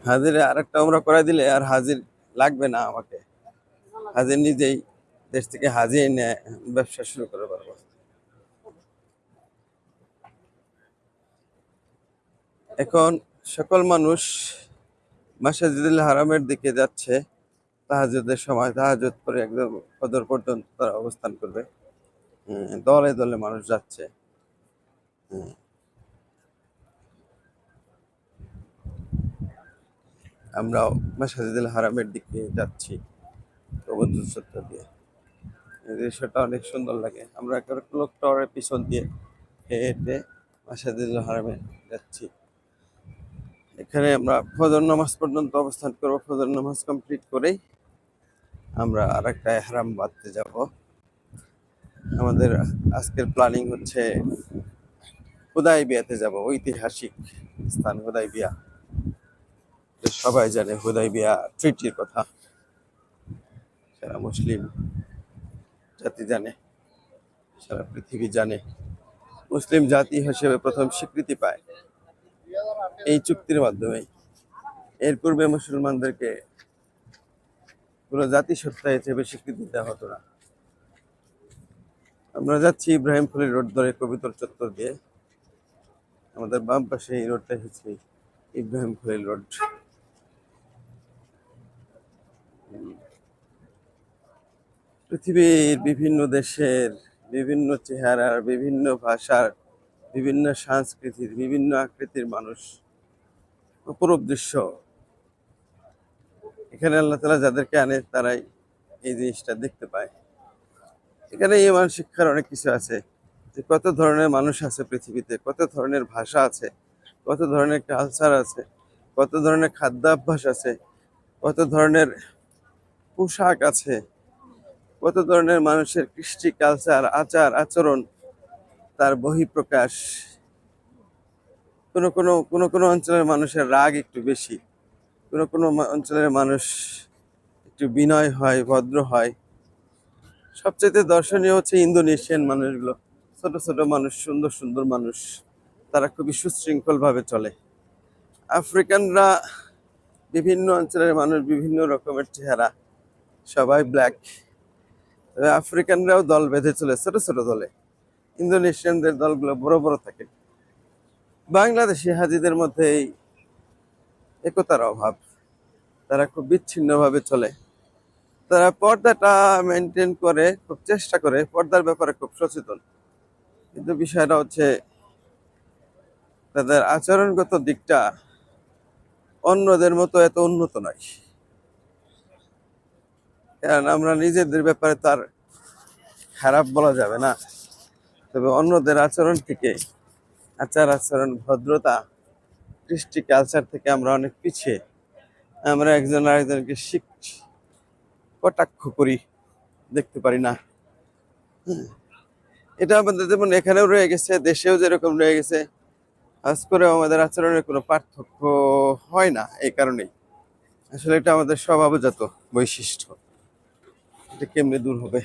হাজিরে আরেকটা উমরা করাই দিলে আর হাজির লাগবে না আমাকে। হাজির নিজেই দেশ থেকে হাজির এনে ব্যবসা শুরু করে পারবো। এখন সকল মানুষ মাসজিদুল হারামের দিকে যাচ্ছে। তাহাজ্জুদের সময় তাহাজ্জুদ করে একদম ফজর পর্যন্ত তারা অবস্থান করবে। দলে দলে মানুষ যাচ্ছে। আমরাও মাসজিদুল হারামের দিকে যাচ্ছি কবুতর চত্বর দিয়ে। এই দৃশ্যটা অনেক সুন্দর লাগে। আমরা একটা ক্লক টাওয়ারের পিছন দিয়ে হেঁটে মাসজিদুল হারামে যাচ্ছি। এখানে আমরা ফজর নামাজ পর্যন্ত অবস্থান করব। ফজর নামাজ কমপ্লিট করেই আমরা আর একটা এহরাম বাঁধতে যাব। আমাদের আজকের প্ল্যানিং হচ্ছে হুদাইবিয়াতে যাব, ঐতিহাসিক স্থান হুদাইবিয়া। সবাই জানে হুদাইবিয়া ট্রিটির কথা, সারা মুসলিম জাতি জানে, সারা পৃথিবী জানে। মুসলিম জাতি হিসেবে প্রথম স্বীকৃতি পায় এই চুক্তির মাধ্যমে। এর পূর্বে মুসলমানদেরকে কোনো জাতিসত্তা হিসেবে স্বীকৃতি দেওয়া হতো না। আমরা যাচ্ছি ইব্রাহিম খলিল রোড ধরে কবিতর চত্বর দিয়ে। আমাদের বাম পাশে এই রোডটা হচ্ছে ইব্রাহিম খলিল রোড। পৃথিবীর বিভিন্ন দেশের বিভিন্ন চেহারার, বিভিন্ন ভাষার, বিভিন্ন সংস্কৃতির, বিভিন্ন আকৃতির মানুষ, অপরূপ দৃশ্য। এখানে আল্লাহ তাআলা যাদেরকে আনে তারাই এই জিনিসটা দেখতে পায়। এখানে ইমান শিক্ষার অনেক কিছু আছে, যে কত ধরনের মানুষ আছে পৃথিবীতে, কত ধরনের ভাষা আছে, কত ধরনের কালচার আছে, কত ধরনের খাদ্যাভ্যাস আছে, কত ধরনের পোশাক আছে, কত ধরনের মানুষের কৃষ্টি, কালচার, আচার আচরণ, তার বহিঃপ্রকাশ। কোনো কোনো কোনো কোনো অঞ্চলের মানুষের রাগ একটু বেশি, কোনো কোনো অঞ্চলের মানুষ একটু বিনয় হয়, ভদ্র হয়। সবচেয়ে দর্শনীয় হচ্ছে ইন্দোনেশিয়ান মানুষগুলো। ছোট ছোট মানুষ, সুন্দর সুন্দর মানুষ, তারা খুবই সুশৃঙ্খল ভাবে চলে। আফ্রিকানরা, বিভিন্ন অঞ্চলের মানুষ, বিভিন্ন রকমের চেহারা, সবাই ব্ল্যাক। তবে আফ্রিকানরাও দল বেঁধে চলে ছোট ছোট দলে। ইন্দোনেশিয়ানদের দলগুলো বড় বড় থাকে। বাংলাদেশি হাজিদের মধ্যে এই একতার অভাব, তারা খুব বিচ্ছিন্ন ভাবে চলে। তারা পর্দাটা মেনটেন করে, খুব চেষ্টা করে, পর্দার ব্যাপারে খুব সচেতন, কিন্তু বিষয়টা হচ্ছে তাদের আচরণগত দিকটা অন্যদের মতো এত উন্নত নয়। কারণ আমরা নিজেদের ব্যাপারে তার খারাপ বলা যাবে না, তবে অন্যদের আচরণ থেকে, আচার আচরণ, ভদ্রতা, কৃষ্টি, কালচার থেকে আমরা অনেক পিছিয়ে। আমরা একজন আরেকজনকে কটাক্ষ করি, দেখতে পারি না। এটা আমাদের যেমন এখানেও রয়ে গেছে, দেশেও যেরকম রয়ে গেছে, আজ করেও আমাদের আচরণের কোনো পার্থক্য হয় না। এই কারণেই আসলে এটা আমাদের স্বভাবজাত বৈশিষ্ট্য। এটা কেমনে দূর হবে?